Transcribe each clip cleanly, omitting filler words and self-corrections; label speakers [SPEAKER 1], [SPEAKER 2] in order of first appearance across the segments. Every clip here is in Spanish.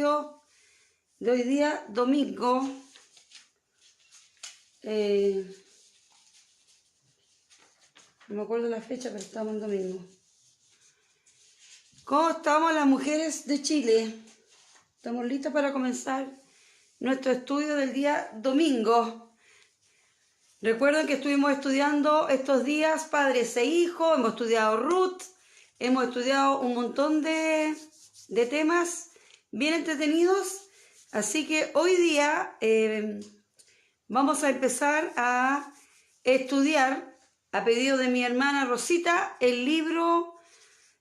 [SPEAKER 1] estudio de hoy día, domingo. No me acuerdo la fecha, pero estamos en domingo. ¿Cómo estamos las mujeres de Chile? Estamos listas para comenzar nuestro estudio del día domingo. Recuerden que estuvimos estudiando estos días padres e hijos, hemos estudiado Ruth, hemos estudiado un montón de temas bien entretenidos. Así que hoy día vamos a empezar a estudiar, a pedido de mi hermana Rosita, el libro,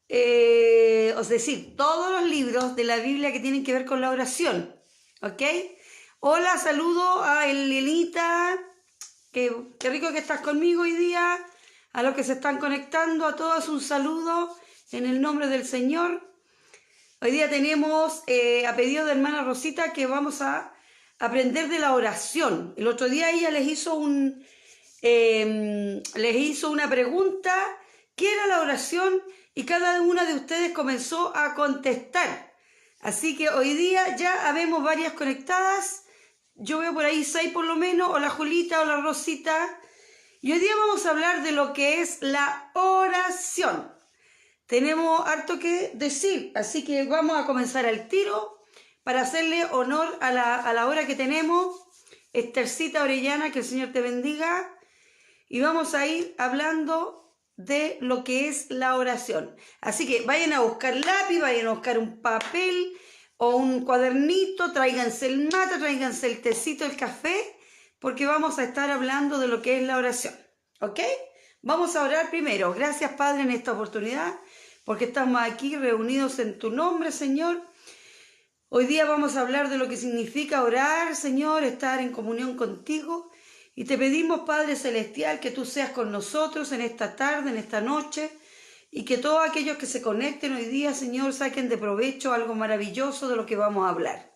[SPEAKER 1] es decir, todos los libros de la Biblia que tienen que ver con la oración. ¿Ok? Hola, saludo a Elenita. Qué rico que estás conmigo hoy día. A los que se están conectando, a todos un saludo en el nombre del Señor. Hoy día tenemos a pedido de hermana Rosita que vamos a aprender de la oración. El otro día ella les hizo una pregunta, ¿qué era la oración? Y cada una de ustedes comenzó a contestar. Así que hoy día ya habemos varias conectadas. Yo veo por ahí 6 por lo menos, o la Julita o la Rosita. Y hoy día vamos a hablar de lo que es la oración. Tenemos harto que decir, así que vamos a comenzar al tiro para hacerle honor a la hora que tenemos. Esthercita Orellana, que el Señor te bendiga. Y vamos a ir hablando de lo que es la oración. Así que vayan a buscar lápiz, vayan a buscar un papel o un cuadernito, tráiganse el mate, tráiganse el tecito, el café, porque vamos a estar hablando de lo que es la oración. ¿Ok? Vamos a orar primero. Gracias, Padre, en esta oportunidad, porque estamos aquí reunidos en tu nombre, Señor. Hoy día vamos a hablar de lo que significa orar, Señor, estar en comunión contigo. Y te pedimos, Padre Celestial, que tú seas con nosotros en esta tarde, en esta noche, y que todos aquellos que se conecten hoy día, Señor, saquen de provecho algo maravilloso de lo que vamos a hablar.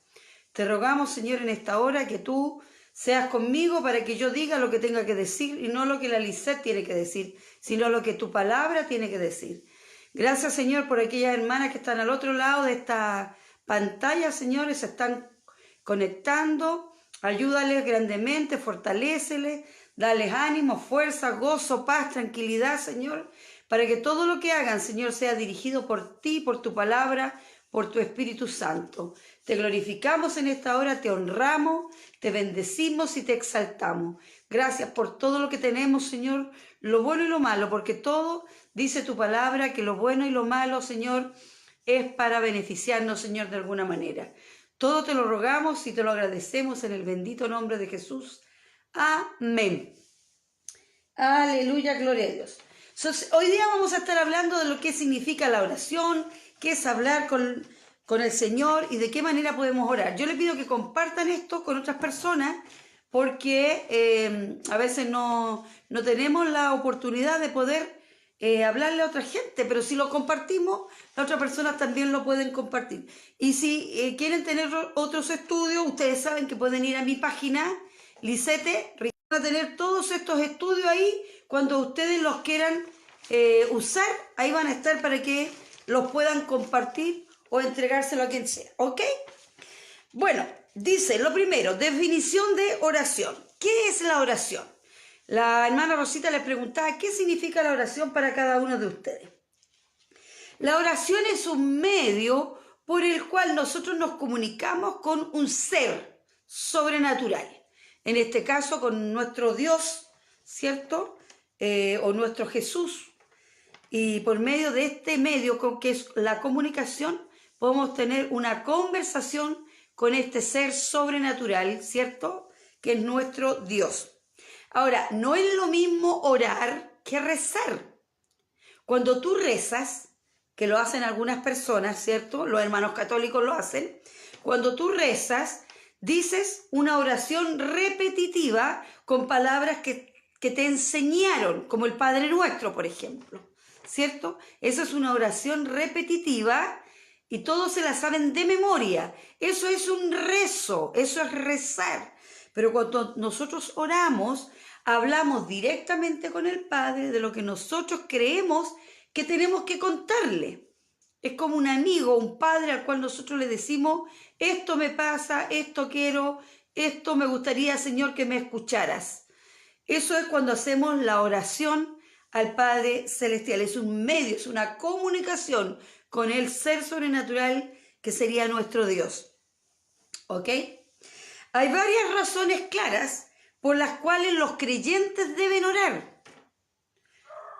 [SPEAKER 1] Te rogamos, Señor, en esta hora que tú seas conmigo para que yo diga lo que tenga que decir y no lo que la Lisette tiene que decir, sino lo que tu palabra tiene que decir. Gracias, Señor, por aquellas hermanas que están al otro lado de esta pantalla, Señor, y se están conectando. Ayúdales grandemente, fortaléceles, dales ánimo, fuerza, gozo, paz, tranquilidad, Señor, para que todo lo que hagan, Señor, sea dirigido por ti, por tu palabra, por tu Espíritu Santo. Te glorificamos en esta hora, te honramos, te bendecimos y te exaltamos. Gracias por todo lo que tenemos, Señor, lo bueno y lo malo, porque todo dice tu palabra, que lo bueno y lo malo, Señor, es para beneficiarnos, Señor, de alguna manera. Todo te lo rogamos y te lo agradecemos en el bendito nombre de Jesús. Amén. Aleluya, gloria a Dios. Hoy día vamos a estar hablando de lo que significa la oración, qué es hablar con el Señor y de qué manera podemos orar. Yo les pido que compartan esto con otras personas porque a veces no tenemos la oportunidad de poder hablarle a otra gente, pero si lo compartimos, las otras personas también lo pueden compartir. Y si quieren tener otros estudios, ustedes saben que pueden ir a mi página, Lisette, van a tener todos estos estudios ahí, cuando ustedes los quieran usar, ahí van a estar para que los puedan compartir o entregárselo a quien sea, ¿ok? Bueno, dice, lo primero, definición de oración. ¿Qué es la oración? La hermana Rosita les preguntaba, ¿qué significa la oración para cada uno de ustedes? La oración es un medio por el cual nosotros nos comunicamos con un ser sobrenatural. En este caso, con nuestro Dios, ¿cierto? O nuestro Jesús. Y por medio de este medio, que es la comunicación, podemos tener una conversación con este ser sobrenatural, ¿cierto? Que es nuestro Dios. Ahora, no es lo mismo orar que rezar. Cuando tú rezas, que lo hacen algunas personas, ¿cierto? Los hermanos católicos lo hacen. Cuando tú rezas, dices una oración repetitiva con palabras que te enseñaron, como el Padre Nuestro, por ejemplo, ¿cierto? Eso es una oración repetitiva y todos se la saben de memoria. Eso es un rezo, eso es rezar. Pero cuando nosotros oramos, hablamos directamente con el Padre de lo que nosotros creemos que tenemos que contarle. Es como un amigo, un padre al cual nosotros le decimos esto me pasa, esto quiero, esto me gustaría, Señor, que me escucharas. Eso es cuando hacemos la oración al Padre Celestial. Es un medio, es una comunicación con el ser sobrenatural que sería nuestro Dios. ¿Ok? Hay varias razones claras por las cuales los creyentes deben orar.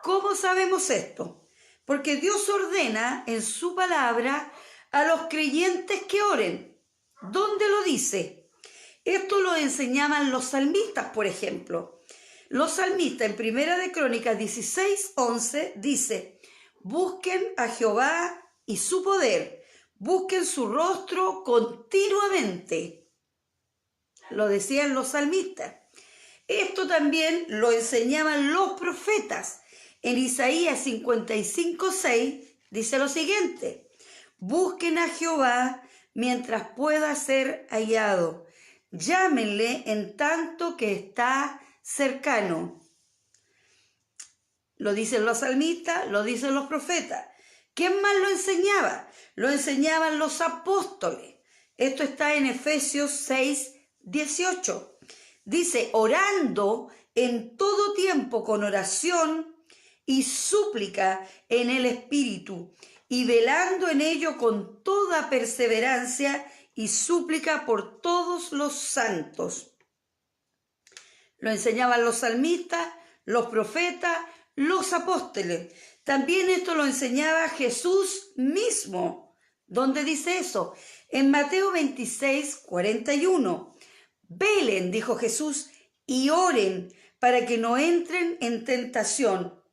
[SPEAKER 1] ¿Cómo sabemos esto? Porque Dios ordena en su palabra a los creyentes que oren. ¿Dónde lo dice? Esto lo enseñaban los salmistas, por ejemplo. Los salmistas en Primera de Crónicas 16:11 dice: busquen a Jehová y su poder, busquen su rostro continuamente. Lo decían los salmistas. Esto también lo enseñaban los profetas. En Isaías 55:6 dice lo siguiente: busquen a Jehová mientras pueda ser hallado, llámenle en tanto que está cercano. Lo dicen los salmistas, lo dicen los profetas. ¿Quién más lo enseñaba? Lo enseñaban los apóstoles. Esto está en Efesios 6:18. Dice: orando en todo tiempo con oración y súplica en el Espíritu, y velando en ello con toda perseverancia y súplica por todos los santos. Lo enseñaban los salmistas, los profetas, los apóstoles. También esto lo enseñaba Jesús mismo. ¿Dónde dice eso? En Mateo 26:41. Velen, dijo Jesús, y oren para que no entren en tentación.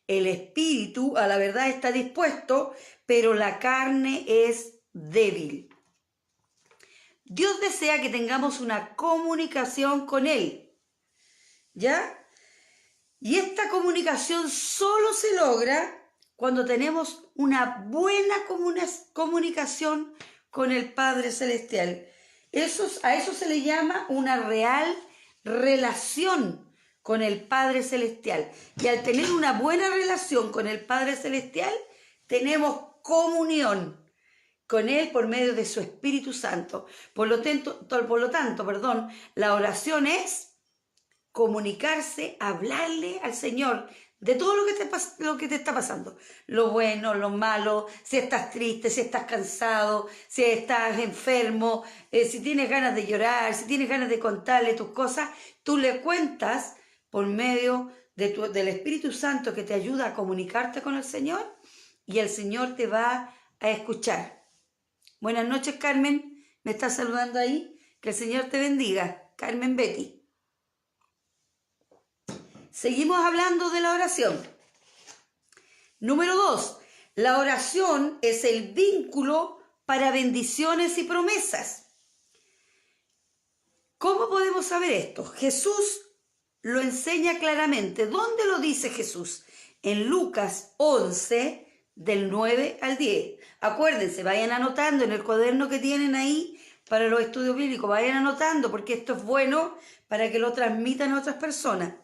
[SPEAKER 1] El espíritu a la verdad está dispuesto, pero la carne es débil. Dios desea que tengamos una comunicación con Él, ¿ya? Y esta comunicación solo se logra cuando tenemos una buena comunicación con el Padre Celestial. A eso se le llama una real relación con el Padre Celestial. Y al tener una buena relación con el Padre Celestial, tenemos comunión con Él por medio de su Espíritu Santo. Por lo tanto, la oración es comunicarse, hablarle al Señor de todo lo que te está pasando. Lo bueno, lo malo, si estás triste, si estás cansado, si estás enfermo, si tienes ganas de llorar, si tienes ganas de contarle tus cosas, tú le cuentas por medio del Espíritu Santo que te ayuda a comunicarte con el Señor, y el Señor te va a escuchar. Buenas noches, Carmen. ¿Me estás saludando ahí? Que el Señor te bendiga. Carmen Betty. Seguimos hablando de la oración. Número 2. La oración es el vínculo para bendiciones y promesas. ¿Cómo podemos saber esto? Jesús lo enseña claramente. ¿Dónde lo dice Jesús? En Lucas 11, del 9 al 10. Acuérdense, vayan anotando en el cuaderno que tienen ahí para los estudios bíblicos. Vayan anotando porque esto es bueno para que lo transmitan a otras personas.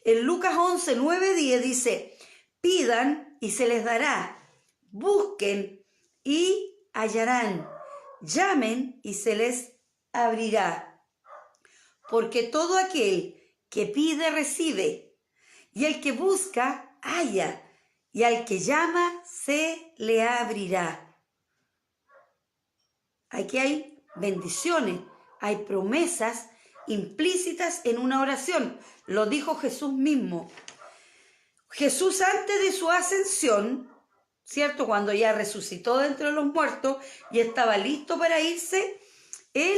[SPEAKER 1] En Lucas 11, 9, 10 dice: pidan y se les dará, busquen y hallarán, llamen y se les abrirá. Porque todo aquel que pide recibe, y el que busca halla, y al que llama se le abrirá. Aquí hay bendiciones, hay promesas implícitas en una oración. Lo dijo Jesús mismo. Jesús, antes de su ascensión, ¿cierto? Cuando ya resucitó de entre los muertos y estaba listo para irse, Él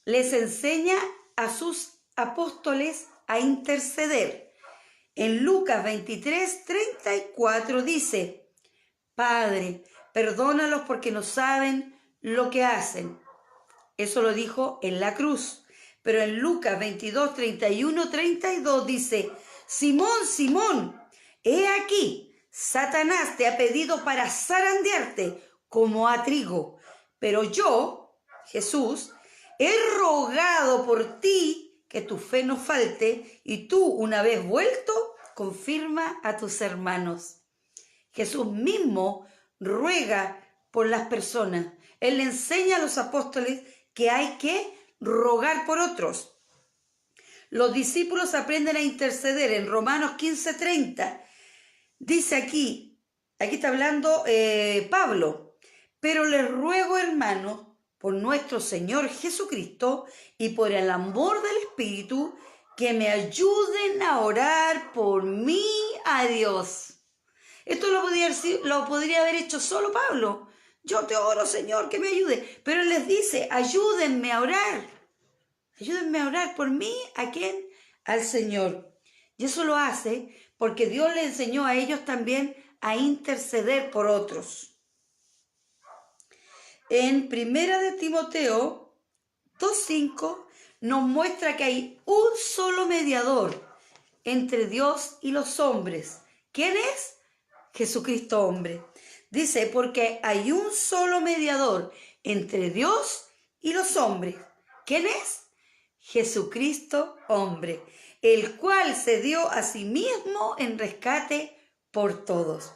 [SPEAKER 1] les enseña a sus apóstoles a interceder. En Lucas 23:34 dice: Padre, perdónalos porque no saben lo que hacen. Eso lo dijo en la cruz. Pero en Lucas 22:31-32 dice: Simón, Simón, he aquí, Satanás te ha pedido para zarandearte como a trigo. Pero yo, Jesús, he rogado por ti que tu fe no falte, y tú, una vez vuelto, confirma a tus hermanos. Jesús mismo ruega por las personas. Él le enseña a los apóstoles que hay que rogar por otros. Los discípulos aprenden a interceder. En Romanos 15:30 dice aquí está hablando Pablo, pero les ruego, hermanos, por nuestro Señor Jesucristo y por el amor del Espíritu, que me ayuden a orar por mí a Dios. Esto lo podría haber hecho solo Pablo. Yo te oro, Señor, que me ayude. Pero él les dice, ayúdenme a orar. Ayúdenme a orar por mí, ¿a quién? Al Señor. Y eso lo hace porque Dios le enseñó a ellos también a interceder por otros. En 1 Timoteo 2:5 nos muestra que hay un solo mediador entre Dios y los hombres. ¿Quién es? Jesucristo hombre. Dice, porque hay un solo mediador entre Dios y los hombres. ¿Quién es? Jesucristo hombre, el cual se dio a sí mismo en rescate por todos.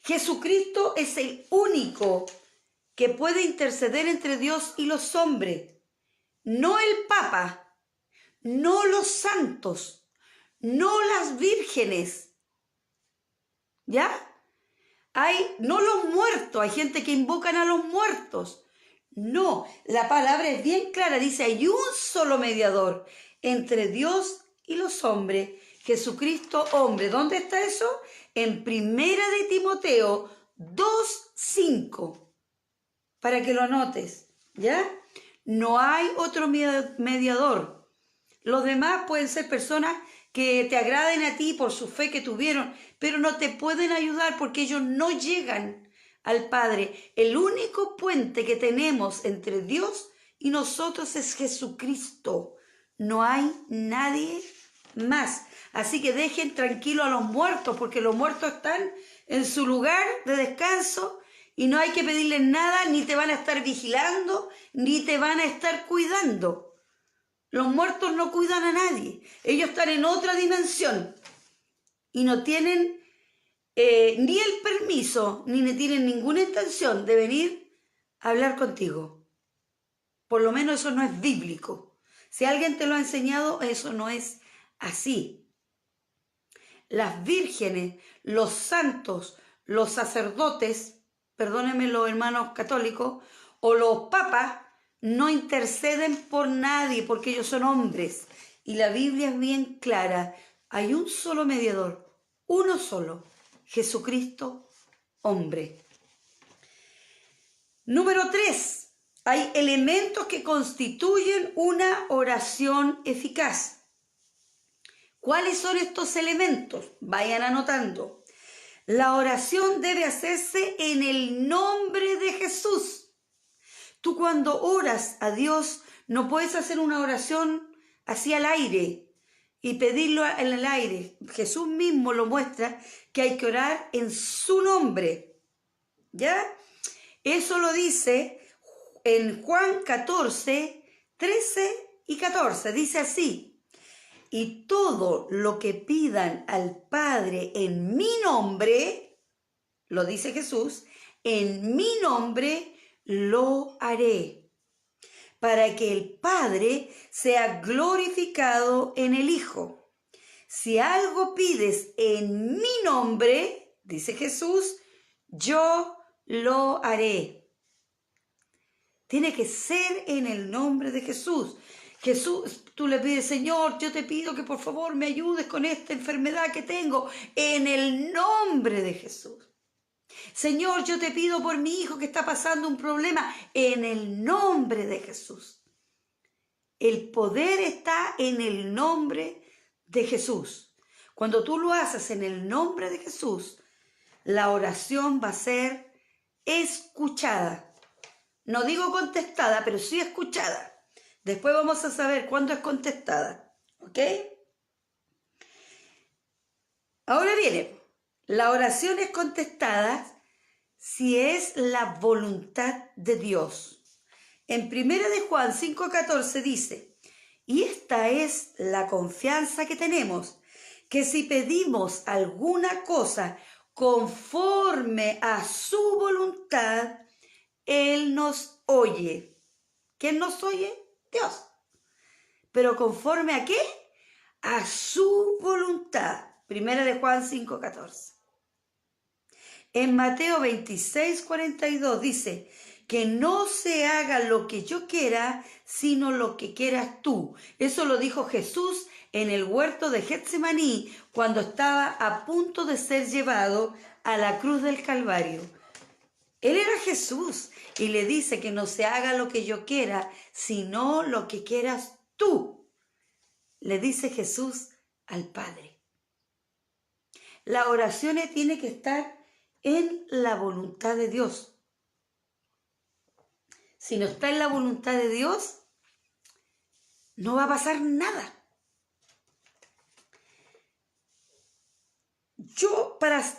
[SPEAKER 1] Jesucristo es el único que puede interceder entre Dios y los hombres. No el Papa, no los santos, no las vírgenes. ¿Ya? No los muertos, hay gente que invocan a los muertos. No, la palabra es bien clara, dice, hay un solo mediador entre Dios y los hombres, Jesucristo hombre. ¿Dónde está eso? En 1 Timoteo 2:5, para que lo anotes, ¿ya? No hay otro mediador. Los demás pueden ser personas que te agraden a ti por su fe que tuvieron, pero no te pueden ayudar porque ellos no llegan al Padre. El único puente que tenemos entre Dios y nosotros es Jesucristo. No hay nadie más. Así que dejen tranquilo a los muertos, porque los muertos están en su lugar de descanso y no hay que pedirles nada, ni te van a estar vigilando, ni te van a estar cuidando. Los muertos no cuidan a nadie. Ellos están en otra dimensión y no tienen ni el permiso, ni tienen ninguna intención de venir a hablar contigo. Por lo menos eso no es bíblico. Si alguien te lo ha enseñado, eso no es así. Las vírgenes, los santos, los sacerdotes, perdónenme los hermanos católicos, o los papas, no interceden por nadie porque ellos son hombres. Y la Biblia es bien clara. Hay un solo mediador, uno solo, Jesucristo, hombre. Número 3. Hay elementos que constituyen una oración eficaz. ¿Cuáles son estos elementos? Vayan anotando. La oración debe hacerse en el nombre de Jesús. Tú cuando oras a Dios no puedes hacer una oración así al aire y pedirlo en el aire. Jesús mismo lo muestra que hay que orar en su nombre. ¿Ya? Eso lo dice en Juan 14, 13 y 14. Dice así: y todo lo que pidan al Padre en mi nombre, lo dice Jesús, en mi nombre lo haré, para que el Padre sea glorificado en el Hijo. Si algo pides en mi nombre, dice Jesús, yo lo haré. Tiene que ser en el nombre de Jesús. Jesús, tú le pides, Señor, yo te pido que por favor me ayudes con esta enfermedad que tengo, en el nombre de Jesús. Señor, yo te pido por mi hijo que está pasando un problema, en el nombre de Jesús. El poder está en el nombre de Jesús. Cuando tú lo haces en el nombre de Jesús, la oración va a ser escuchada. No digo contestada, pero sí escuchada. Después vamos a saber cuándo es contestada. ¿Ok? Ahora viene, la oración es contestada si es la voluntad de Dios. En 1 Juan 5:14 dice, y esta es la confianza que tenemos, que si pedimos alguna cosa conforme a su voluntad, Él nos oye. ¿Quién nos oye? Dios. ¿Pero conforme a qué? A su voluntad. Primera de Juan 5:14. En Mateo 26:42 dice que no se haga lo que yo quiera, sino lo que quieras tú. Eso lo dijo Jesús en el huerto de Getsemaní cuando estaba a punto de ser llevado a la cruz del Calvario. Él era Jesús y le dice que no se haga lo que yo quiera, sino lo que quieras tú. Le dice Jesús al Padre. La oración tiene que estar en la voluntad de Dios. Si no está en la voluntad de Dios, no va a pasar nada.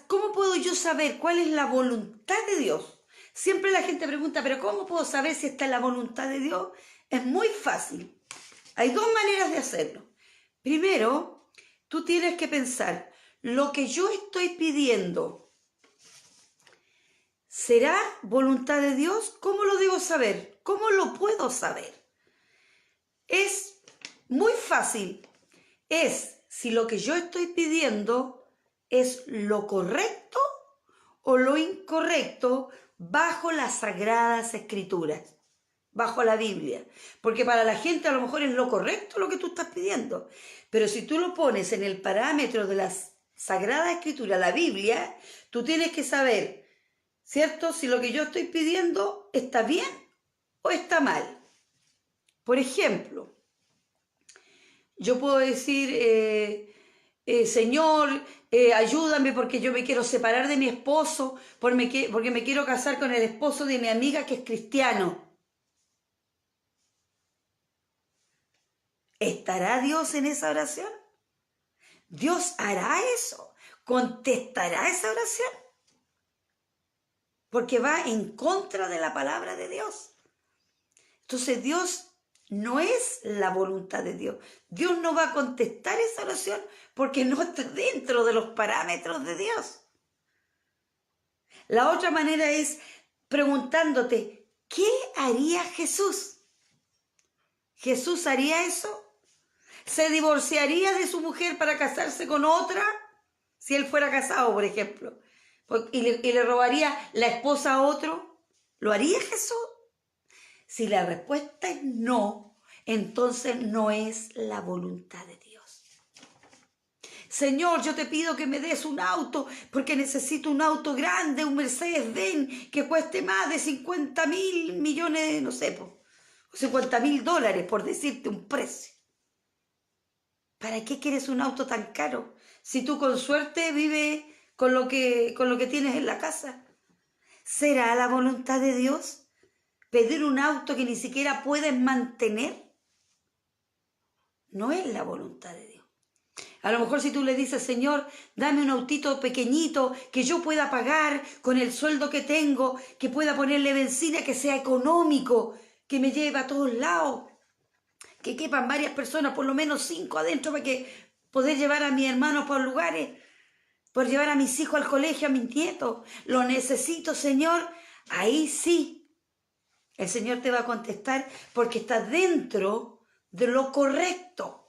[SPEAKER 1] ¿Cómo puedo yo saber cuál es la voluntad de Dios? Siempre la gente pregunta, ¿pero cómo puedo saber si está en la voluntad de Dios? Es muy fácil. Hay dos maneras de hacerlo. Primero, tú tienes que pensar, lo que yo estoy pidiendo, ¿será voluntad de Dios? ¿Cómo lo debo saber? ¿Cómo lo puedo saber? Es muy fácil. Es si lo que yo estoy pidiendo es lo correcto o lo incorrecto bajo las Sagradas Escrituras, bajo la Biblia. Porque para la gente a lo mejor es lo correcto lo que tú estás pidiendo. Pero si tú lo pones en el parámetro de las Sagradas Escrituras, la Biblia, tú tienes que saber, ¿cierto? Si lo que yo estoy pidiendo está bien o está mal. Por ejemplo, yo puedo decir, Señor, ayúdame porque yo me quiero separar de mi esposo, porque me quiero casar con el esposo de mi amiga que es cristiano. ¿Estará Dios en esa oración? ¿Dios hará eso? ¿Contestará esa oración? Porque va en contra de la palabra de Dios. Entonces Dios no es la voluntad de Dios. Dios no va a contestar esa oración porque no está dentro de los parámetros de Dios. La otra manera es preguntándote, ¿qué haría Jesús? ¿Jesús haría eso? ¿Se divorciaría de su mujer para casarse con otra? Si él fuera casado, por ejemplo, y le robaría la esposa a otro, ¿lo haría Jesús? Si la respuesta es no, entonces no es la voluntad de Dios. Señor, yo te pido que me des un auto porque necesito un auto grande, un Mercedes-Benz que cueste más de 50.000 millones, no sé, $50.000, por decirte un precio. ¿Para qué quieres un auto tan caro? Si tú con suerte vives con lo que tienes en la casa. ¿Será la voluntad de Dios pedir un auto que ni siquiera puedes mantener? No es la voluntad de Dios. A lo mejor si tú le dices, Señor, dame un autito pequeñito que yo pueda pagar con el sueldo que tengo, que pueda ponerle benzina, que sea económico, que me lleve a todos lados, que quepan varias personas, por lo menos 5 adentro, para que poder llevar a mis hermanos por lugares, por llevar a mis hijos al colegio, a mis nietos. Lo necesito, Señor. Ahí sí, el Señor te va a contestar porque está dentro de lo correcto.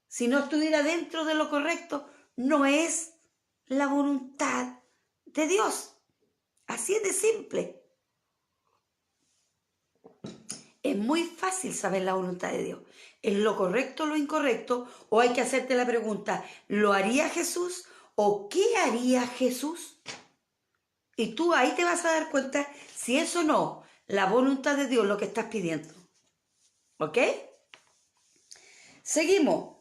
[SPEAKER 1] Si no estuviera dentro de lo correcto, no es la voluntad de Dios. Así es de simple. Es muy fácil saber la voluntad de Dios. ¿Es lo correcto o lo incorrecto? O hay que hacerte la pregunta, ¿lo haría Jesús o qué haría Jesús? Y tú ahí te vas a dar cuenta si es o no la voluntad de Dios lo que estás pidiendo. ¿Ok? Seguimos.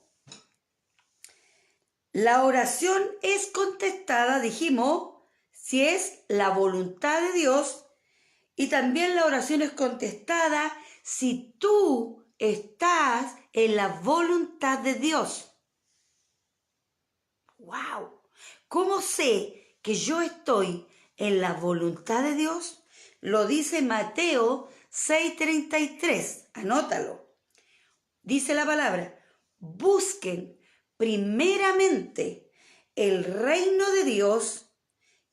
[SPEAKER 1] La oración es contestada, dijimos, si es la voluntad de Dios, y también la oración es contestada si tú estás en la voluntad de Dios. ¡Wow! ¿Cómo sé que yo estoy en la voluntad de Dios? Lo dice Mateo 6:33. Anótalo. Dice la palabra, busquen primeramente el reino de Dios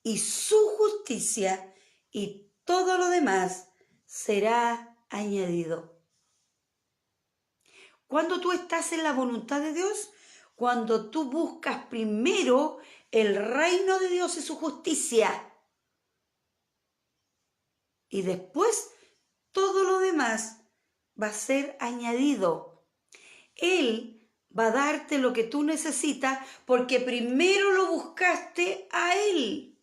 [SPEAKER 1] y su justicia, y todo lo demás será añadido. Cuando tú estás en la voluntad de Dios, cuando tú buscas primero el reino de Dios y su justicia, y después todo lo demás va a ser añadido. Él va a darte lo que tú necesitas porque primero lo buscaste a Él.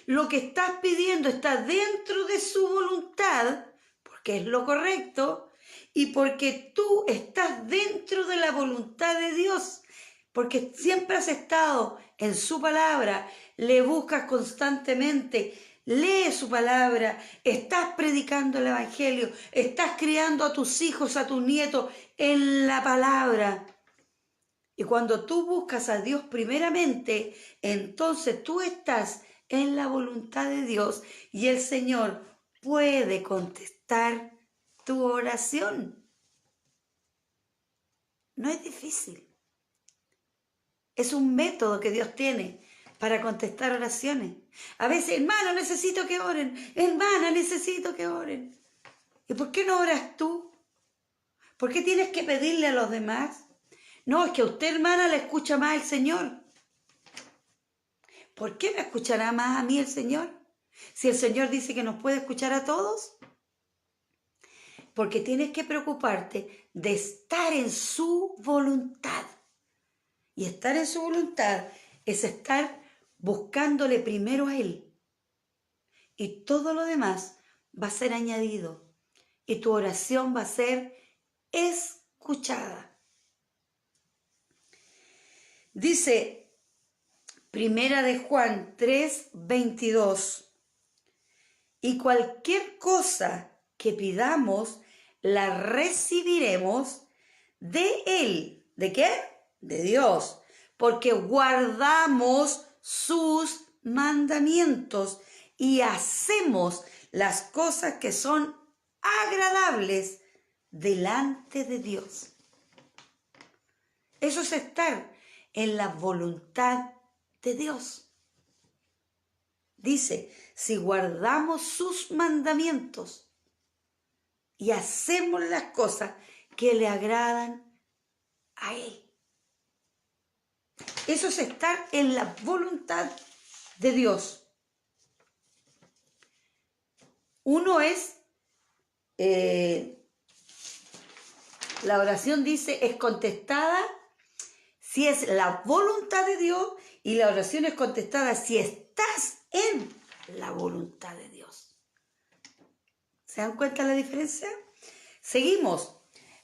[SPEAKER 1] Lo que estás pidiendo está dentro de su voluntad, porque es lo correcto, y porque tú estás dentro de la voluntad de Dios, porque siempre has estado en su palabra, le buscas constantemente, lee su palabra, estás predicando el evangelio, estás criando a tus hijos, a tus nietos en la palabra. Y cuando tú buscas a Dios primeramente, entonces tú estás en la voluntad de Dios y el Señor puede contestar tu oración. No es difícil. Es un método que Dios tiene para contestar oraciones. A veces, hermano, necesito que oren. Hermana, necesito que oren. ¿Y por qué no oras tú? ¿Por qué tienes que pedirle a los demás? No, es que a usted, hermana, le escucha más el Señor. ¿Por qué me escuchará más a mí el Señor? Si el Señor dice que nos puede escuchar a todos. Porque tienes que preocuparte de estar en su voluntad. Y estar en su voluntad es estar buscándole primero a Él. Y todo lo demás va a ser añadido. Y tu oración va a ser escuchada. Dice Primera de Juan 3:22. Y cualquier cosa que pidamos, la recibiremos de Él. ¿De qué? De Dios. Porque guardamos sus mandamientos y hacemos las cosas que son agradables delante de Dios. Eso es estar en la voluntad de Dios. Dice, si guardamos sus mandamientos y hacemos las cosas que le agradan a Él. Eso es estar en la voluntad de Dios. Uno es, la oración dice, es contestada si es la voluntad de Dios y la oración es contestada si estás en la voluntad de Dios. ¿Se dan cuenta la diferencia? Seguimos.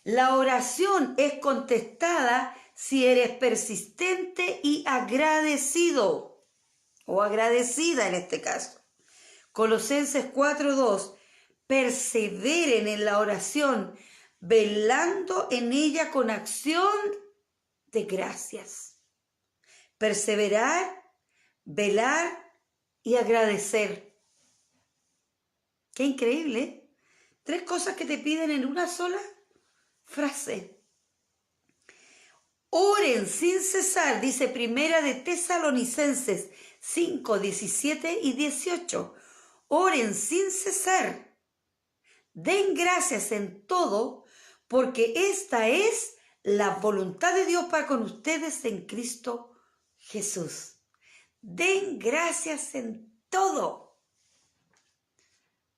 [SPEAKER 1] La oración es contestada si eres persistente y agradecido, o agradecida en este caso. Colosenses 4:2. Perseveren en la oración, velando en ella con acción de gracias. Perseverar, velar y agradecer. Qué increíble, ¿eh? 3 cosas que te piden en una sola frase. Oren sin cesar, dice Primera de Tesalonicenses 5:17 y 18. Oren sin cesar. Den gracias en todo, porque esta es la voluntad de Dios para con ustedes en Cristo Jesús. Den gracias en todo.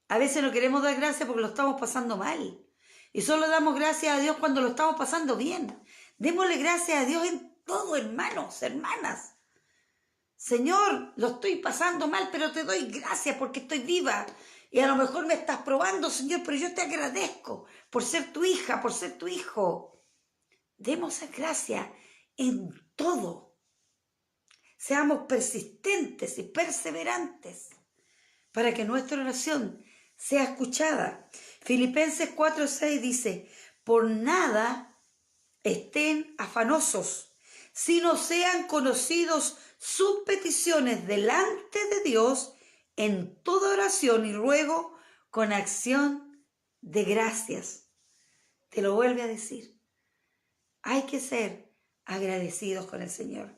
[SPEAKER 1] A veces no queremos dar gracias porque lo estamos pasando mal. Y solo damos gracias a Dios cuando lo estamos pasando bien. Démosle gracias a Dios en todo, hermanos, hermanas. Señor, lo estoy pasando mal, pero te doy gracias porque estoy viva. Y a lo mejor me estás probando, Señor, pero yo te agradezco por ser tu hija, por ser tu hijo. Demos gracias en todo. Seamos persistentes y perseverantes para que nuestra oración sea escuchada. Filipenses 4:6 dice, por nada estén afanosos, sino sean conocidos sus peticiones delante de Dios en toda oración y ruego con acción de gracias. Te lo vuelve a decir. Hay que ser agradecidos con el Señor.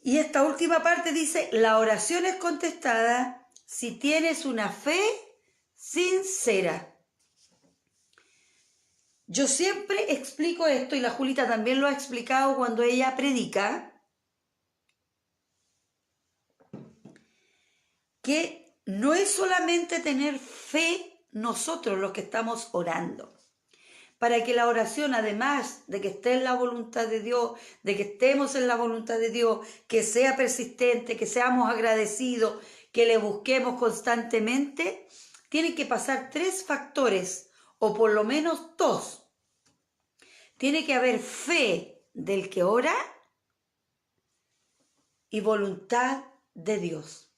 [SPEAKER 1] Y esta última parte dice, la oración es contestada si tienes una fe sincera. Yo siempre explico esto, y la Julita también lo ha explicado cuando ella predica, que no es solamente tener fe nosotros los que estamos orando. Para que la oración, además de que esté en la voluntad de Dios, de que estemos en la voluntad de Dios, que sea persistente, que seamos agradecidos, que le busquemos constantemente, tienen que pasar 3 factores, o por lo menos 2. Tiene que haber fe del que ora y voluntad de Dios.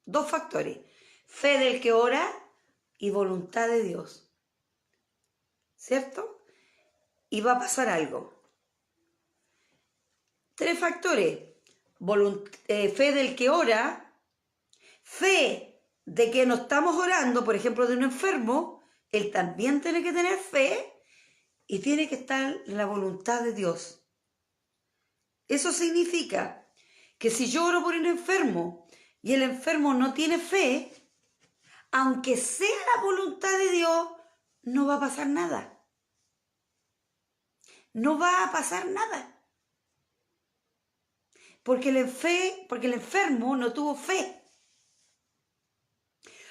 [SPEAKER 1] 2 factores, fe del que ora y voluntad de Dios. ¿Cierto? Y va a pasar algo. 3 factores, fe del que ora, fe de que no estamos orando, por ejemplo, de un enfermo, él también tiene que tener fe y tiene que estar en la voluntad de Dios. Eso significa que si yo oro por un enfermo y el enfermo no tiene fe, aunque sea la voluntad de Dios, no va a pasar nada. No va a pasar nada. Porque el enfermo no tuvo fe.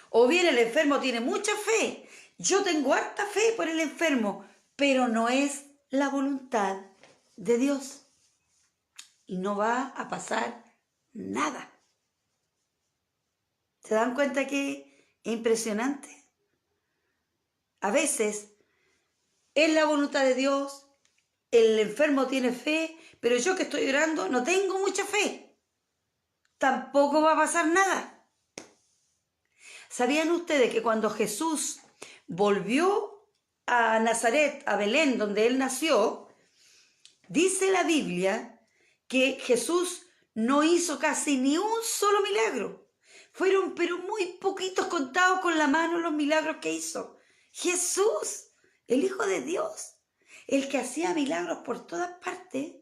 [SPEAKER 1] O bien el enfermo tiene mucha fe. Yo tengo harta fe por el enfermo, pero no es la voluntad de Dios. Y no va a pasar nada. ¿Se dan cuenta que es impresionante? A veces es la voluntad de Dios, el enfermo tiene fe, pero yo que estoy orando no tengo mucha fe. Tampoco va a pasar nada. ¿Sabían ustedes que cuando Jesús volvió a Nazaret, a Belén, donde él nació, dice la Biblia que Jesús no hizo casi ni un solo milagro? Fueron pero muy poquitos, contados con la mano, los milagros que hizo. Jesús, el Hijo de Dios, el que hacía milagros por todas partes,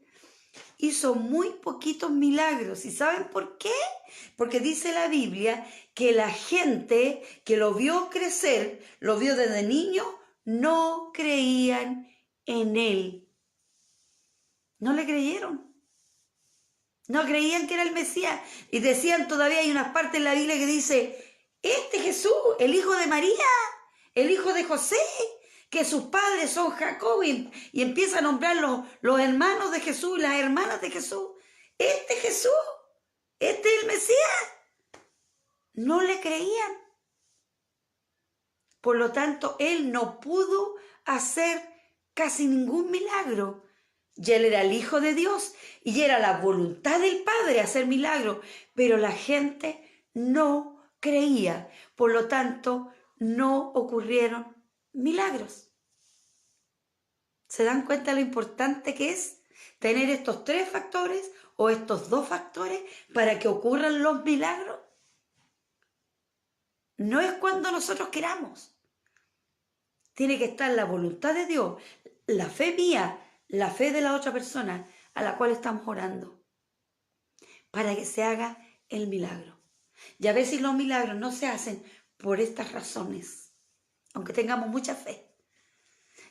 [SPEAKER 1] hizo muy poquitos milagros. ¿Y saben por qué? Porque dice la Biblia que la gente que lo vio crecer, lo vio desde niño, no creían en él. No le creyeron. No creían que era el Mesías. Y decían, todavía hay unas partes en la Biblia que dice, este Jesús, el hijo de María, el hijo de José, que sus padres son Jacob, y empieza a nombrar los hermanos de Jesús, las hermanas de Jesús. Este Jesús, este es el Mesías. No le creían. Por lo tanto, él no pudo hacer casi ningún milagro. Y él era el Hijo de Dios y era la voluntad del Padre hacer milagros, pero la gente no creía. Por lo tanto, no ocurrieron milagros. ¿Se dan cuenta lo importante que es tener estos 3 factores o estos 2 factores para que ocurran los milagros? No es cuando nosotros queramos. Tiene que estar la voluntad de Dios, la fe mía, la fe de la otra persona a la cual estamos orando, para que se haga el milagro. Y a veces los milagros no se hacen por estas razones, aunque tengamos mucha fe.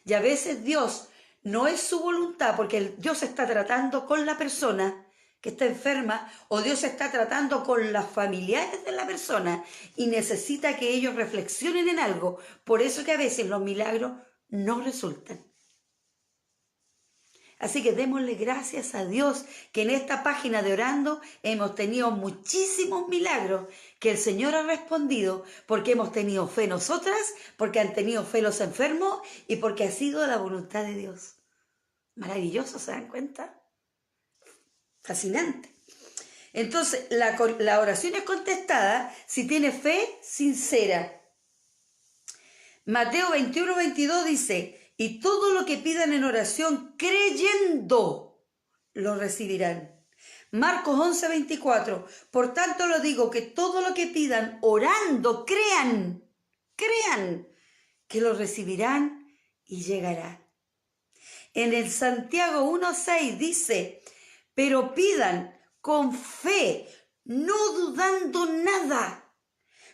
[SPEAKER 1] Y a veces Dios no es su voluntad, porque Dios está tratando con la persona que está enferma, o Dios está tratando con las familiares de la persona y necesita que ellos reflexionen en algo. Por eso que a veces los milagros no resultan. Así que démosle gracias a Dios que en esta página de Orando hemos tenido muchísimos milagros que el Señor ha respondido, porque hemos tenido fe nosotras, porque han tenido fe los enfermos y porque ha sido la voluntad de Dios. Maravilloso, ¿se dan cuenta? Fascinante. Entonces, la oración es contestada si tiene fe sincera. Mateo 21:22 dice, y todo lo que pidan en oración creyendo, lo recibirán. Marcos 11:24, por tanto lo digo, que todo lo que pidan orando, crean que lo recibirán y llegará. En el Santiago 1:6 dice, pero pidan con fe, no dudando nada.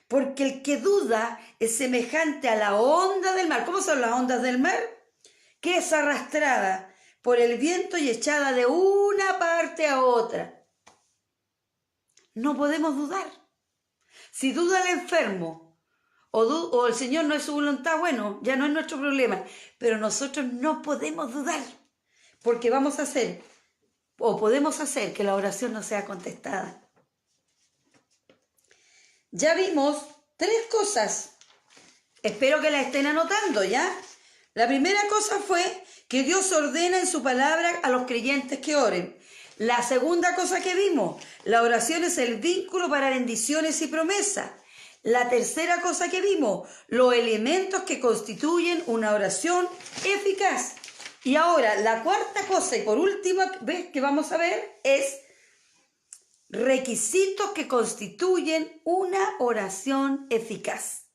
[SPEAKER 1] Porque el que duda es semejante a la onda del mar. ¿Cómo son las ondas del mar? Que es arrastrada por el viento y echada de una parte a otra. No podemos dudar. Si duda el enfermo o el Señor no es su voluntad, bueno, ya no es nuestro problema. Pero nosotros no podemos dudar porque vamos a hacer o podemos hacer que la oración no sea contestada. Ya vimos 3 cosas. Espero que las estén anotando, ¿ya? La primera cosa fue que Dios ordena en su palabra a los creyentes que oren. La segunda cosa que vimos, la oración es el vínculo para bendiciones y promesas. La tercera cosa que vimos, los elementos que constituyen una oración eficaz. Y ahora, la cuarta cosa y por última vez que vamos a ver es requisitos que constituyen una oración eficaz.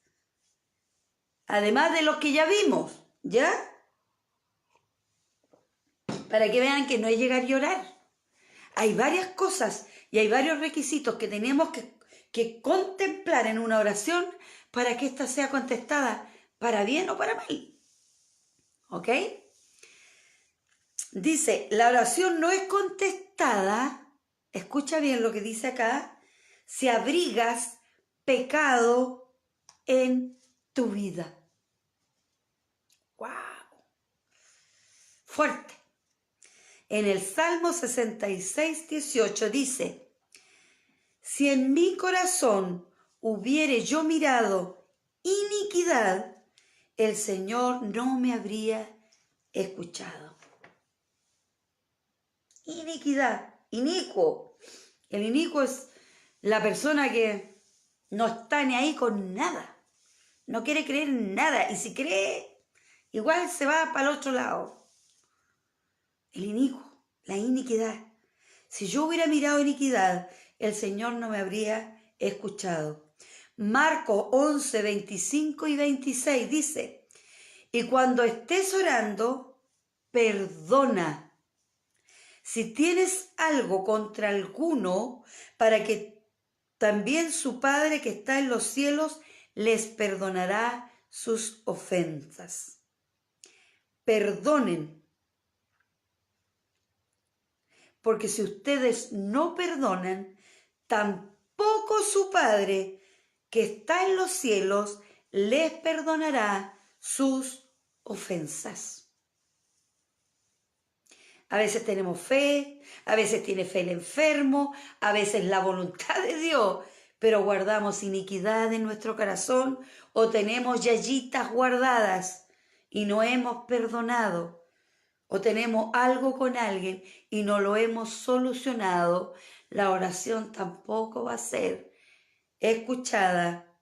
[SPEAKER 1] Además de los que ya vimos, ¿ya? Para que vean que no es llegar y orar. Hay varias cosas y hay varios requisitos que tenemos que contemplar en una oración para que ésta sea contestada para bien o para mal. ¿Ok? Dice, la oración no es contestada, escucha bien lo que dice acá, si abrigas pecado en tu vida. ¡Wow! Fuerte. En el Salmo 66, 18 dice, si en mi corazón hubiere yo mirado iniquidad, el Señor no me habría escuchado. Iniquidad, inicuo. El inicuo es la persona que no está ni ahí con nada. No quiere creer en nada. Y si cree, igual se va para el otro lado. El inicuo, la iniquidad. Si yo hubiera mirado iniquidad, el Señor no me habría escuchado. Marcos 11, 25 y 26 dice, y cuando estés orando, perdona. Si tienes algo contra alguno, para que también su Padre que está en los cielos les perdonará sus ofensas. Perdonen. Porque si ustedes no perdonan, tampoco su Padre que está en los cielos les perdonará sus ofensas. A veces tenemos fe, a veces tiene fe el enfermo, a veces la voluntad de Dios, pero guardamos iniquidad en nuestro corazón o tenemos yayitas guardadas y no hemos perdonado, o tenemos algo con alguien y no lo hemos solucionado, la oración tampoco va a ser escuchada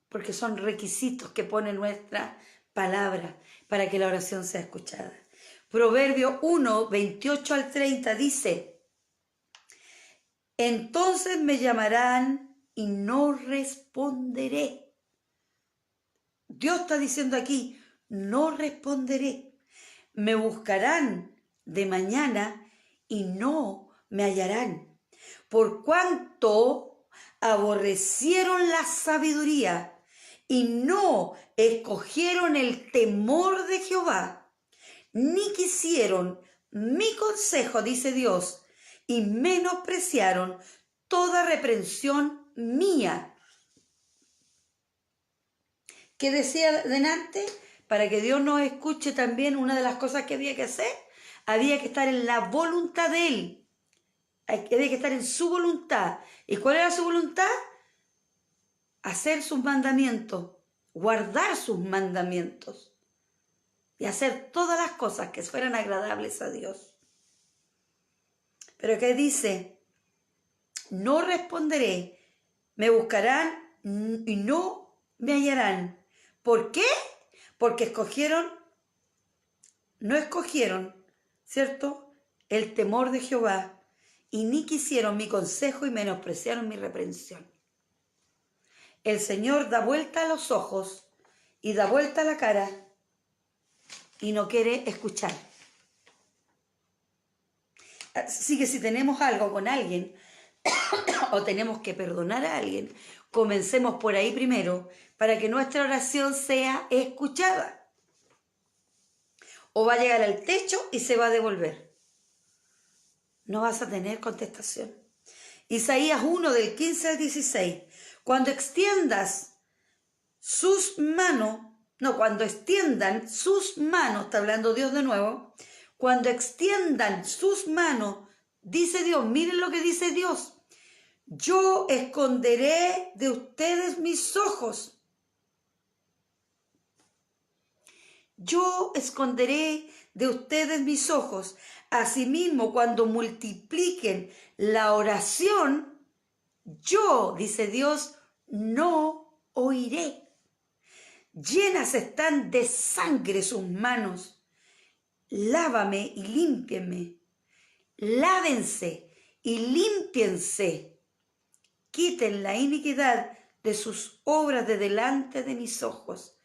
[SPEAKER 1] porque son requisitos que pone nuestra palabra para que la oración sea escuchada. Proverbio 1, 28 al 30 dice, entonces me llamarán y no responderé. Dios está diciendo aquí, no responderé. Me buscarán de mañana y no me hallarán. Por cuanto aborrecieron la sabiduría y no escogieron el temor de Jehová, ni quisieron mi consejo, dice Dios, y menospreciaron toda reprensión mía. ¿Qué decía delante? Para que Dios nos escuche también, una de las cosas que había que hacer, había que estar en la voluntad de Él. Había que estar en su voluntad. ¿Y cuál era su voluntad? Hacer sus mandamientos, guardar sus mandamientos y hacer todas las cosas que fueran agradables a Dios. Pero ¿qué dice? No responderé, me buscarán y no me hallarán. ¿Por qué? Porque no escogieron, ¿cierto?, el temor de Jehová y ni quisieron mi consejo y menospreciaron mi reprensión. El Señor da vuelta a los ojos y da vuelta a la cara y no quiere escuchar. Así que si tenemos algo con alguien o tenemos que perdonar a alguien, comencemos por ahí primero para que nuestra oración sea escuchada. O va a llegar al techo y se va a devolver. No vas a tener contestación. Isaías 1 del 15 al 16. Cuando extiendas sus manos, cuando extiendan sus manos, está hablando Dios de nuevo, cuando extiendan sus manos, dice Dios, miren lo que dice Dios, yo esconderé de ustedes mis ojos. Yo esconderé de ustedes mis ojos. Asimismo, cuando multipliquen la oración, yo, dice Dios, no oiré. Llenas están de sangre sus manos. Lávame y límpienme. Lávense y límpiense. Quiten la iniquidad de sus obras de delante de mis ojos.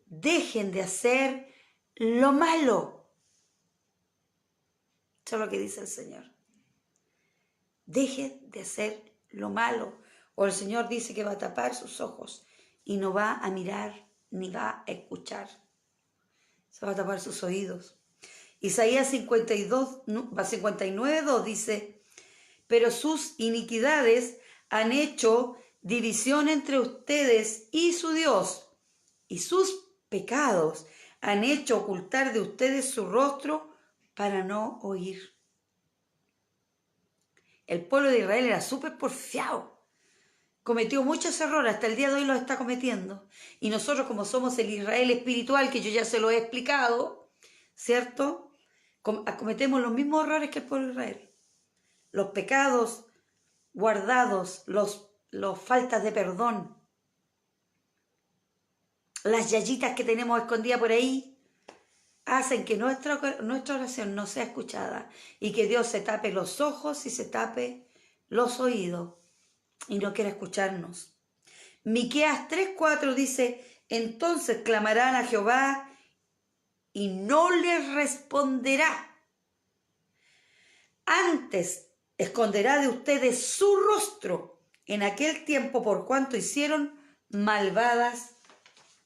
[SPEAKER 1] Dejen de hacer lo malo. Eso es lo que dice el Señor. Dejen de hacer lo malo. O el Señor dice que va a tapar sus ojos y no va a mirar ni va a escuchar. Se va a tapar sus oídos. Isaías 59:2 dice, pero sus iniquidades han hecho división entre ustedes y su Dios, y sus pecados han hecho ocultar de ustedes su rostro para no oír. El pueblo de Israel era súper porfiado. Cometió muchos errores, hasta el día de hoy los está cometiendo. Y nosotros, como somos el Israel espiritual, que yo ya se lo he explicado, ¿cierto? Cometemos los mismos errores que el pueblo de Israel. Los pecados guardados, los faltas de perdón, las yayitas que tenemos escondidas por ahí, hacen que nuestra oración no sea escuchada y que Dios se tape los ojos y se tape los oídos y no quiera escucharnos. Miqueas 3:4 dice, entonces clamarán a Jehová y no les responderá. Antes esconderá de ustedes su rostro en aquel tiempo por cuanto hicieron malvadas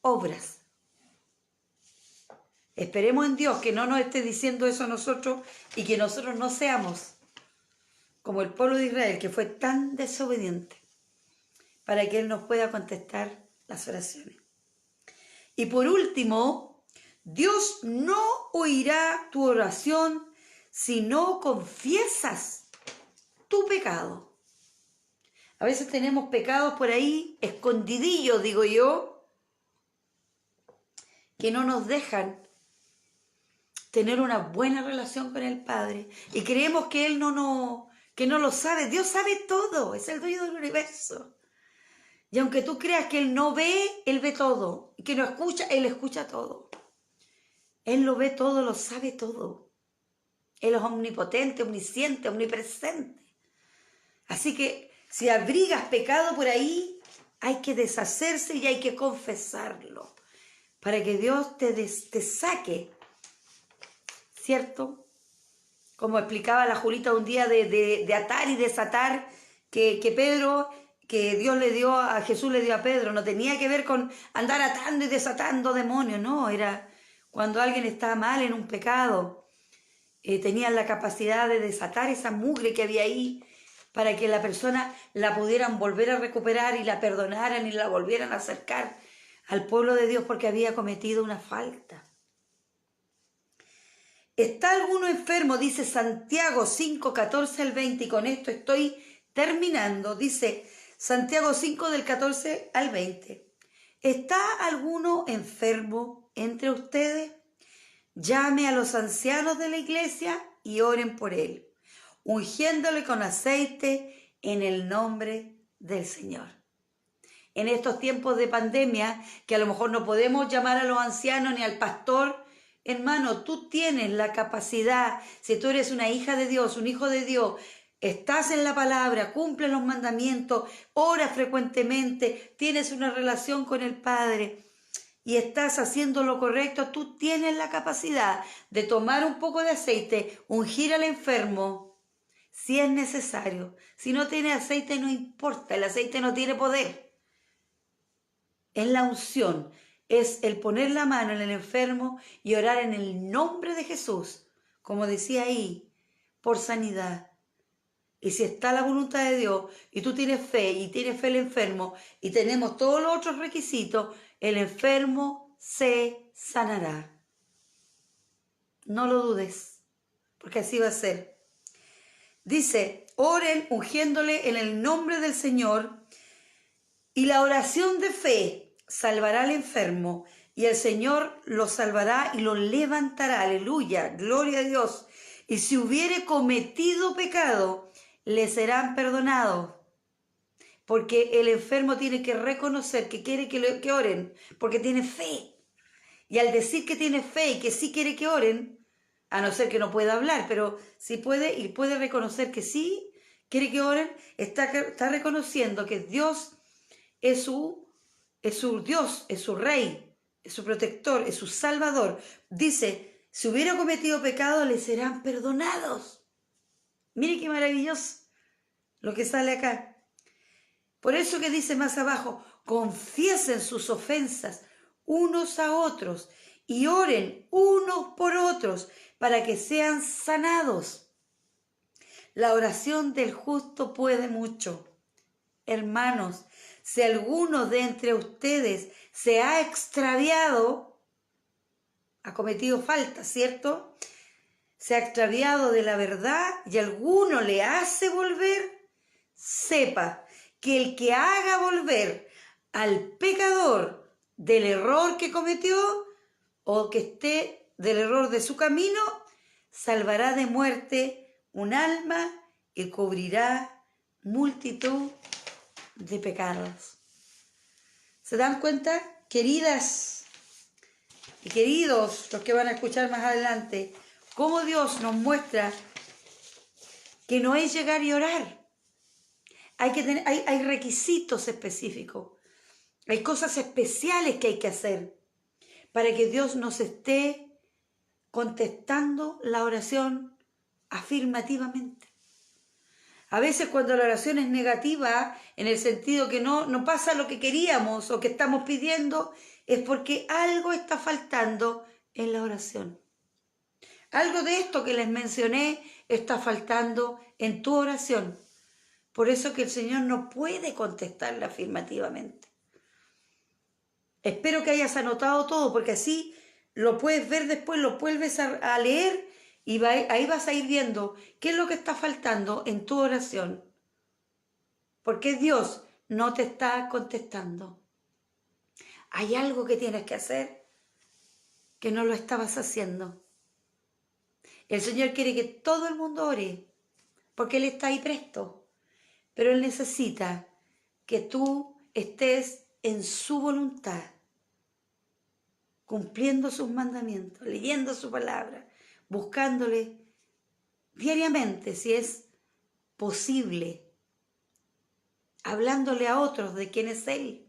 [SPEAKER 1] obras. Esperemos en Dios que no nos esté diciendo eso a nosotros y que nosotros no seamos como el pueblo de Israel que fue tan desobediente, para que Él nos pueda contestar las oraciones. Y por último, Dios no oirá tu oración si no confiesas tu pecado. A veces tenemos pecados por ahí, escondidillos, digo yo, que no nos dejan tener una buena relación con el Padre. Y creemos que Él no lo sabe. Dios sabe todo, es el dueño del universo. Y aunque tú creas que Él no ve, Él ve todo. Y que no escucha, Él escucha todo. Él lo ve todo, lo sabe todo. Él es omnipotente, omnisciente, omnipresente. Así que si abrigas pecado por ahí, hay que deshacerse y hay que confesarlo para que Dios te saque, ¿cierto? Como explicaba la Julita un día de atar y desatar, que Dios le dio a Jesús, le dio a Pedro, no tenía que ver con andar atando y desatando demonios, no, era cuando alguien estaba mal en un pecado, tenían la capacidad de desatar esa mugre que había ahí para que la persona la pudieran volver a recuperar y la perdonaran y la volvieran a acercar al pueblo de Dios porque había cometido una falta. ¿Está alguno enfermo? Dice Santiago 5:14 al 20, y con esto estoy terminando. Dice Santiago 5 del 14 al 20. ¿Está alguno enfermo entre ustedes? Llame a los ancianos de la iglesia y oren por él, ungiéndole con aceite en el nombre del Señor. En estos tiempos de pandemia, que a lo mejor no podemos llamar a los ancianos ni al pastor, hermano, tú tienes la capacidad, si tú eres una hija de Dios, un hijo de Dios, estás en la palabra, cumples los mandamientos, oras frecuentemente, tienes una relación con el Padre y estás haciendo lo correcto, tú tienes la capacidad de tomar un poco de aceite, ungir al enfermo si es necesario. Si no tiene aceite, no importa, el aceite no tiene poder. Es la unción, es el poner la mano en el enfermo y orar en el nombre de Jesús, como decía ahí, por sanidad. Y si está la voluntad de Dios y tú tienes fe y tienes fe el enfermo y tenemos todos los otros requisitos, el enfermo se sanará. No lo dudes, porque así va a ser. Dice, oren ungiéndole en el nombre del Señor, y la oración de fe salvará al enfermo, y el Señor lo salvará y lo levantará. Aleluya, gloria a Dios. Y si hubiere cometido pecado, le serán perdonados. Porque el enfermo tiene que reconocer que quiere que oren, porque tiene fe. Y al decir que tiene fe y que sí quiere que oren, a no ser que no pueda hablar, pero sí puede y puede reconocer que sí quiere que oren, está reconociendo que Dios es su Dios, es su Rey, es su protector, es su Salvador. Dice, si hubiera cometido pecado, le serán perdonados. Mire qué maravilloso lo que sale acá. Por eso que dice más abajo, confiesen sus ofensas unos a otros y oren unos por otros para que sean sanados. La oración del justo puede mucho. Hermanos, si alguno de entre ustedes se ha extraviado, ha cometido falta, ¿cierto? Se ha extraviado de la verdad y alguno le hace volver, sepa que el que haga volver al pecador del error que cometió o que esté del error de su camino, salvará de muerte un alma y cubrirá multitud de pecados. ¿Se dan cuenta, queridas y queridos, los que van a escuchar más adelante, cómo Dios nos muestra que no es llegar y orar? Hay requisitos específicos, hay cosas especiales que hay que hacer para que Dios nos esté contestando la oración afirmativamente. A veces cuando la oración es negativa, en el sentido que no pasa lo que queríamos o que estamos pidiendo, es porque algo está faltando en la oración. Algo de esto que les mencioné está faltando en tu oración. Por eso que el Señor no puede contestarla afirmativamente. Espero que hayas anotado todo, porque así lo puedes ver después, lo vuelves a leer y ahí vas a ir viendo qué es lo que está faltando en tu oración. Porque Dios no te está contestando. Hay algo que tienes que hacer que no lo estabas haciendo. El Señor quiere que todo el mundo ore, porque Él está ahí presto. Pero Él necesita que tú estés en su voluntad, cumpliendo sus mandamientos, leyendo su palabra, buscándole diariamente, si es posible, hablándole a otros de quién es Él,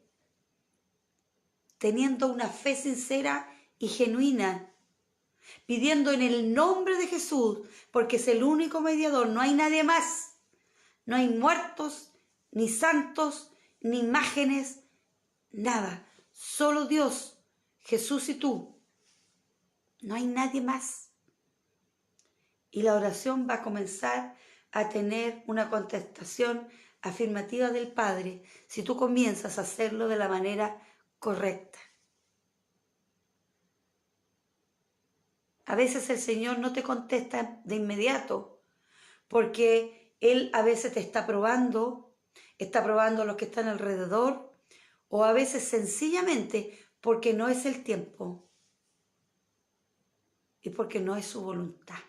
[SPEAKER 1] teniendo una fe sincera y genuina, pidiendo en el nombre de Jesús, porque es el único mediador, no hay nadie más. No hay muertos, ni santos, ni imágenes, nada. Solo Dios, Jesús y tú. No hay nadie más. Y la oración va a comenzar a tener una contestación afirmativa del Padre si tú comienzas a hacerlo de la manera correcta. A veces el Señor no te contesta de inmediato porque Él a veces te está probando a los que están alrededor, o a veces sencillamente porque no es el tiempo y porque no es su voluntad.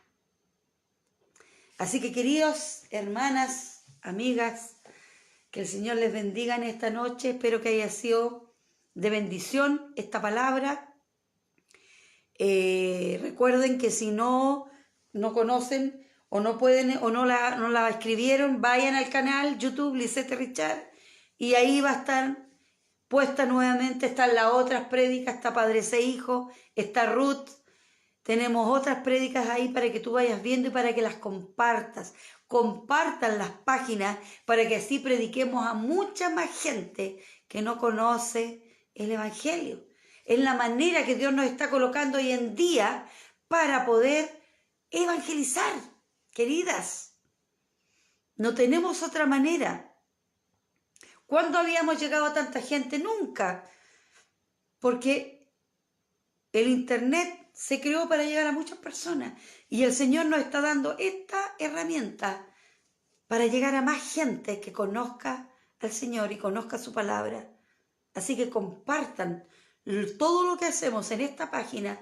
[SPEAKER 1] Así que, queridos hermanas, amigas, que el Señor les bendiga en esta noche. Espero que haya sido de bendición esta palabra. Recuerden que si no conocen o no pueden o no la escribieron, vayan al canal YouTube Lisette Richard y ahí va a estar puesta nuevamente. Están las otras prédicas, está Padres e Hijos, está Ruth, Tenemos otras prédicas ahí para que tú vayas viendo y para que las compartas. Compartan las páginas para que así prediquemos a mucha más gente que no conoce el Evangelio. Es la manera que Dios nos está colocando hoy en día para poder evangelizar, queridas. No tenemos otra manera. ¿Cuándo habíamos llegado a tanta gente? Nunca. Porque el Internet se creó para llegar a muchas personas y el Señor nos está dando esta herramienta para llegar a más gente que conozca al Señor y conozca su palabra. Así que compartan todo lo que hacemos en esta página,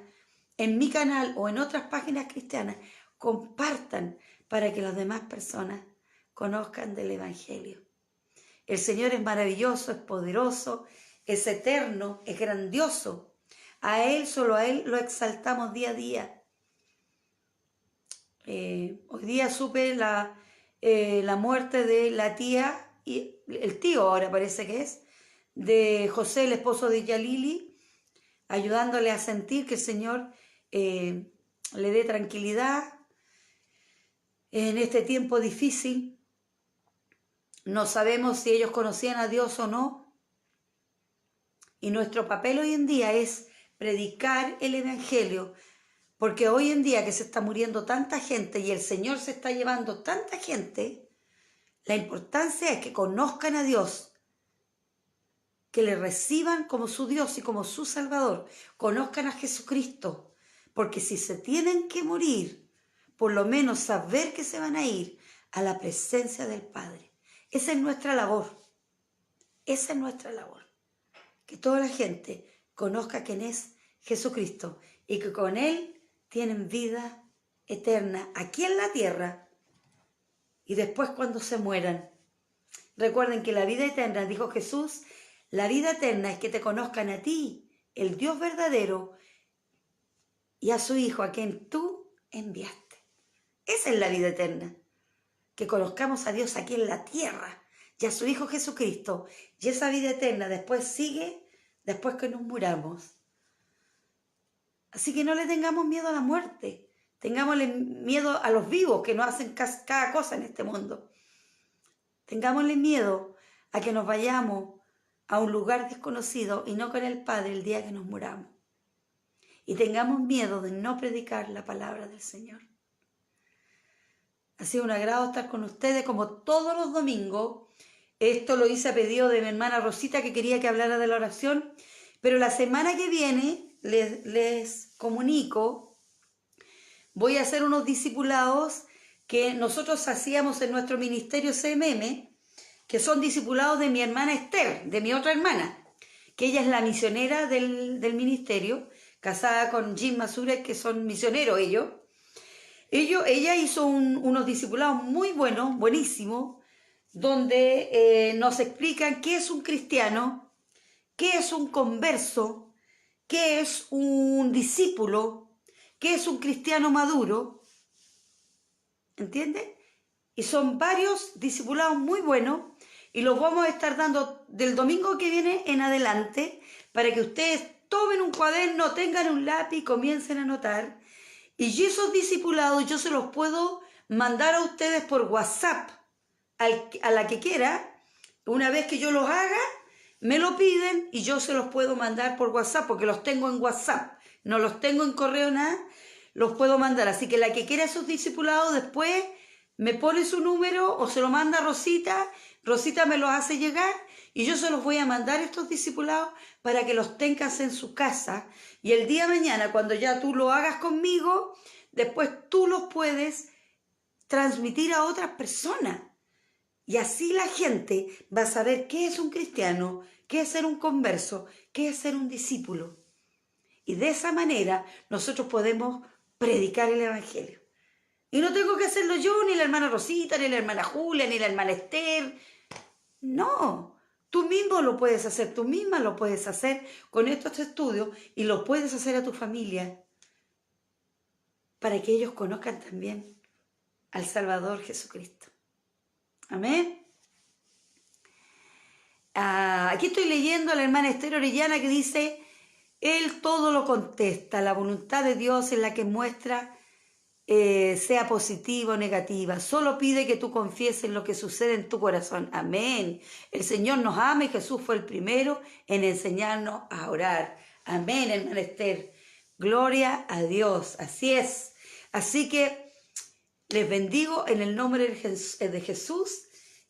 [SPEAKER 1] en mi canal o en otras páginas cristianas. Compartan para que las demás personas conozcan del Evangelio. El Señor es maravilloso, es poderoso, es eterno, es grandioso. A Él, solo a Él, lo exaltamos día a día. Hoy día supe la muerte de la tía, y el tío ahora parece que es, de José, el esposo de Yalili, ayudándole a sentir que el Señor le dé tranquilidad en este tiempo difícil. No sabemos si ellos conocían a Dios o no. Y nuestro papel hoy en día es predicar el Evangelio, porque hoy en día que se está muriendo tanta gente y el Señor se está llevando tanta gente, la importancia es que conozcan a Dios, que le reciban como su Dios y como su Salvador, conozcan a Jesucristo, porque si se tienen que morir, por lo menos saber que se van a ir a la presencia del Padre. Esa es nuestra labor, esa es nuestra labor, que toda la gente conozca quién es Jesucristo y que con Él tienen vida eterna aquí en la tierra y después cuando se mueran. Recuerden que la vida eterna, dijo Jesús, la vida eterna es que te conozcan a ti, el Dios verdadero, y a su Hijo, a quien tú enviaste. Esa es la vida eterna, que conozcamos a Dios aquí en la tierra y a su Hijo Jesucristo. Y esa vida eterna después sigue, después que nos muramos. Así que no le tengamos miedo a la muerte, tengámosle miedo a los vivos que nos hacen cada cosa en este mundo. Tengámosle miedo a que nos vayamos a un lugar desconocido y no con el Padre el día que nos muramos. Y tengamos miedo de no predicar la palabra del Señor. Ha sido un agrado estar con ustedes como todos los domingos. Esto lo hice a pedido de mi hermana Rosita, que quería que hablara de la oración. Pero la semana que viene les comunico, voy a hacer unos discipulados que nosotros hacíamos en nuestro ministerio CMM, que son discipulados de mi hermana Esther, de mi otra hermana, que ella es la misionera del ministerio, casada con Jim Masure, que son misioneros ellos. Ella hizo unos discipulados muy buenos, buenísimos, donde nos explican qué es un cristiano, qué es un converso, qué es un discípulo, qué es un cristiano maduro, ¿entiendes? Y son varios discipulados muy buenos y los vamos a estar dando del domingo que viene en adelante para que ustedes tomen un cuaderno, tengan un lápiz, comiencen a anotar. Y esos discipulados yo se los puedo mandar a ustedes por WhatsApp, a la que quiera. Una vez que yo los haga, me lo piden y yo se los puedo mandar por WhatsApp, porque los tengo en WhatsApp, no los tengo en correo nada, los puedo mandar. Así que la que quiera esos discipulados después me pone su número o se lo manda a Rosita, Rosita me los hace llegar y yo se los voy a mandar estos discipulados para que los tengas en su casa. Y el día de mañana, cuando ya tú lo hagas conmigo, después tú los puedes transmitir a otras personas. Y así la gente va a saber qué es un cristiano, qué es ser un converso, qué es ser un discípulo. Y de esa manera nosotros podemos predicar el Evangelio. Y no tengo que hacerlo yo, ni la hermana Rosita, ni la hermana Julia, ni la hermana Esther. No, tú mismo lo puedes hacer, tú misma lo puedes hacer con estos estudios y lo puedes hacer a tu familia para que ellos conozcan también al Salvador Jesucristo. Amén. Aquí estoy leyendo a la hermana Esther Orellana que dice: Él todo lo contesta. La voluntad de Dios es la que muestra, sea positiva o negativa. Solo pide que tú confieses lo que sucede en tu corazón. Amén. El Señor nos ama y Jesús fue el primero en enseñarnos a orar. Amén, hermana Esther. Gloria a Dios. Así es. Así que les bendigo en el nombre de Jesús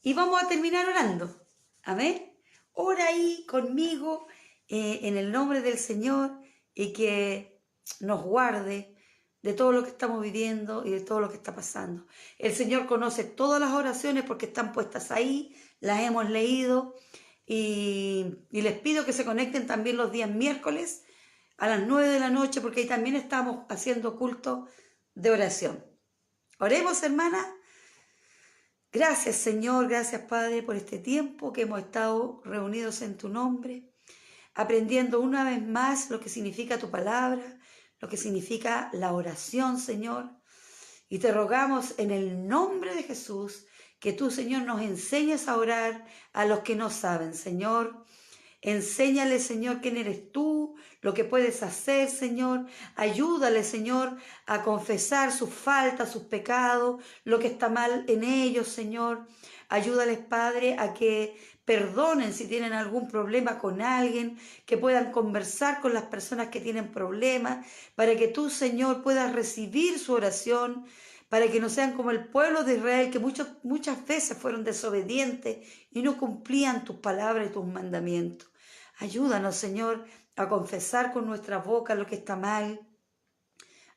[SPEAKER 1] y vamos a terminar orando. Amén. Ora ahí conmigo en el nombre del Señor y que nos guarde de todo lo que estamos viviendo y de todo lo que está pasando. El Señor conoce todas las oraciones porque están puestas ahí, las hemos leído y les pido que se conecten también los días miércoles a las 9 de la noche porque ahí también estamos haciendo culto de oración. Oremos, hermana. Gracias, Señor, gracias, Padre, por este tiempo que hemos estado reunidos en tu nombre, aprendiendo una vez más lo que significa tu palabra, lo que significa la oración, Señor. Y te rogamos en el nombre de Jesús que tú, Señor, nos enseñes a orar a los que no saben, Señor. Enséñale, Señor, quién eres tú, lo que puedes hacer, Señor. Ayúdale, Señor, a confesar sus faltas, sus pecados, lo que está mal en ellos, Señor. Ayúdales, Padre, a que perdonen si tienen algún problema con alguien, que puedan conversar con las personas que tienen problemas, para que tú, Señor, puedas recibir su oración, para que no sean como el pueblo de Israel, que muchas veces fueron desobedientes y no cumplían tus palabras y tus mandamientos. Ayúdanos, Señor, a confesar con nuestra boca lo que está mal.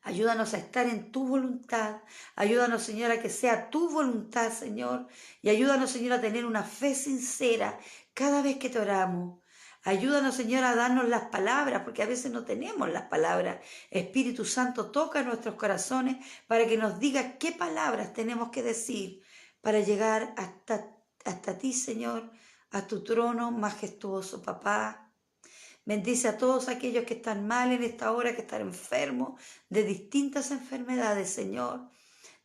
[SPEAKER 1] Ayúdanos a estar en tu voluntad. Ayúdanos, Señor, a que sea tu voluntad, Señor. Y ayúdanos, Señor, a tener una fe sincera cada vez que te oramos. Ayúdanos, Señor, a darnos las palabras, porque a veces no tenemos las palabras. Espíritu Santo, toca nuestros corazones para que nos diga qué palabras tenemos que decir para llegar hasta ti, Señor, a tu trono majestuoso, papá. Bendice a todos aquellos que están mal en esta hora, que están enfermos de distintas enfermedades, Señor,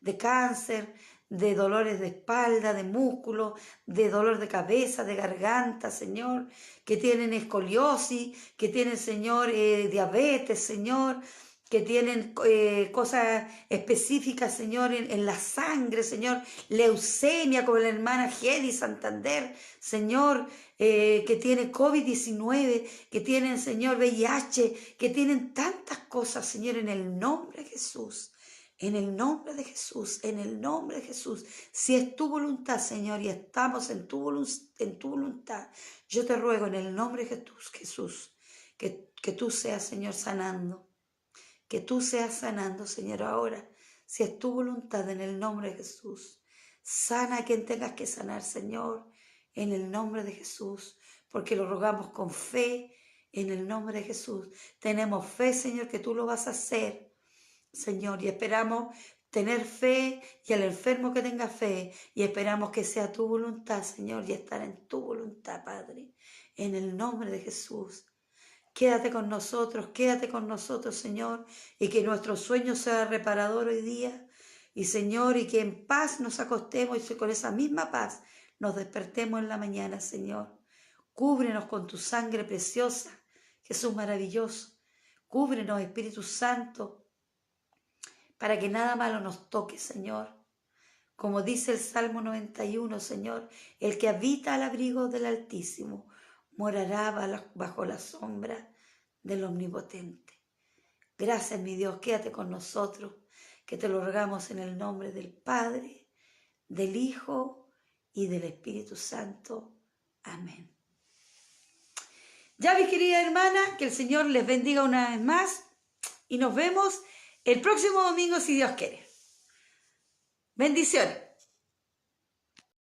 [SPEAKER 1] de cáncer, de dolores de espalda, de músculo, de dolor de cabeza, de garganta, Señor, que tienen escoliosis, que tienen, Señor, diabetes, Señor, que tienen cosas específicas, Señor, en la sangre, Señor, leucemia, como la hermana Hedy Santander, Señor, que tiene COVID-19, que tienen, Señor, VIH, que tienen tantas cosas, Señor, en el nombre de Jesús. En el nombre de Jesús, en el nombre de Jesús, si es tu voluntad, Señor, y estamos en tu voluntad, yo te ruego en el nombre de Jesús, que tú seas, Señor, sanando, que tú seas sanando, Señor, ahora, si es tu voluntad, en el nombre de Jesús. Sana a quien tengas que sanar, Señor, en el nombre de Jesús, porque lo rogamos con fe, en el nombre de Jesús. Tenemos fe, Señor, que tú lo vas a hacer, Señor, y esperamos tener fe y al enfermo que tenga fe y esperamos que sea tu voluntad, Señor, y estar en tu voluntad, Padre, en el nombre de Jesús. Quédate con nosotros, Señor, y que nuestro sueño sea reparador hoy día, y Señor, y que en paz nos acostemos y con esa misma paz nos despertemos en la mañana, Señor. Cúbrenos con tu sangre preciosa, Jesús maravilloso. Cúbrenos, Espíritu Santo, para que nada malo nos toque, Señor. Como dice el Salmo 91, Señor, el que habita al abrigo del Altísimo morará bajo la sombra del Omnipotente. Gracias, mi Dios, quédate con nosotros, que te lo rogamos en el nombre del Padre, del Hijo y del Espíritu Santo. Amén. Ya, mi querida hermana, que el Señor les bendiga una vez más y nos vemos el próximo domingo si Dios quiere. Bendiciones.